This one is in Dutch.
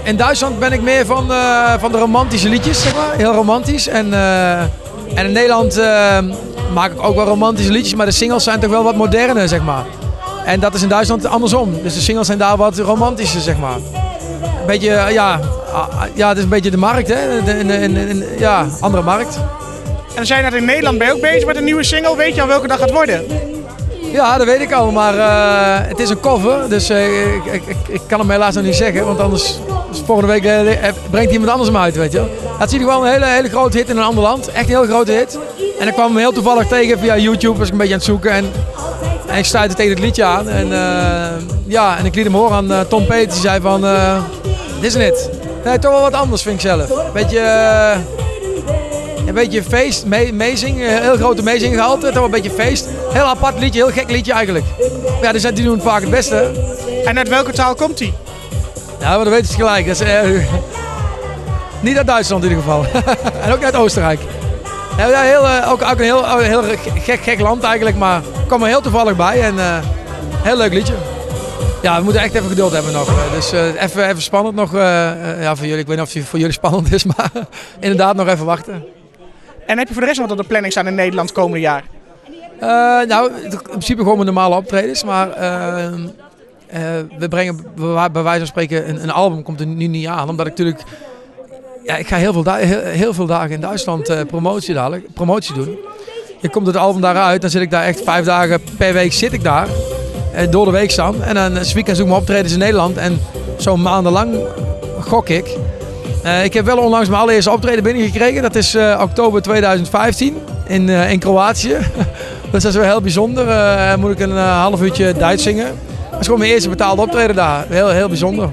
in Duitsland ben ik meer van de romantische liedjes, zeg maar. Heel romantisch. En in Nederland maak ik ook wel romantische liedjes, maar de singles zijn toch wel wat moderner, zeg maar. En dat is in Duitsland andersom. Dus de singles zijn daar wat romantischer, zeg maar. Een beetje, ja, het is een beetje de markt, hè. Ja, andere markt. En dan zijn dat in Nederland ben je ook bezig met een nieuwe single. Weet je al welke dat gaat worden? Ja, dat weet ik al, maar het is een cover, dus ik kan hem helaas nog niet zeggen, want anders volgende week brengt iemand anders hem uit, weet je wel. Het ziet er gewoon een hele grote hit in een ander land, echt een heel grote hit. En ik kwam hem heel toevallig tegen via YouTube, was ik een beetje aan het zoeken en ik stuitte tegen het liedje aan. En en ik liet hem horen aan Tom Peters, die zei van, dit is een hit. Nee, toch wel wat anders vind ik zelf. Een beetje feest, meezingen, heel grote meezinggehalte, toch wel een beetje feest. Heel apart liedje, heel gek liedje eigenlijk. Ja, dus die doen het vaak het beste. En uit welke taal komt hij? Ja, maar dat weet je gelijk. Dat is, niet uit Duitsland in ieder geval. En ook niet uit Oostenrijk. Ja, ook een heel gek land eigenlijk, maar kwam er heel toevallig bij en heel leuk liedje. Ja, we moeten echt even geduld hebben nog. Dus even spannend nog ja, voor jullie. Ik weet niet of het voor jullie spannend is, maar inderdaad nog even wachten. En heb je voor de rest nog wat op de planning staan in Nederland het komende jaar? Nou, in principe gewoon mijn normale optredens, maar we brengen bij wijze van spreken een album komt er nu niet aan, omdat ik natuurlijk, ja, ik ga heel veel dagen in Duitsland promotie doen. Je komt het album daaruit, dan zit ik daar echt 5 dagen per week zit ik daar, door de week dan. En dan 's weekend zoek ik mijn optredens in Nederland en zo'n maandenlang gok ik. Ik heb wel onlangs mijn allereerste optreden binnengekregen. Dat is oktober 2015 in Kroatië. Dus dat is wel heel bijzonder. Moet ik een half uurtje Duits zingen. Dat is gewoon mijn eerste betaalde optreden daar. Heel bijzonder.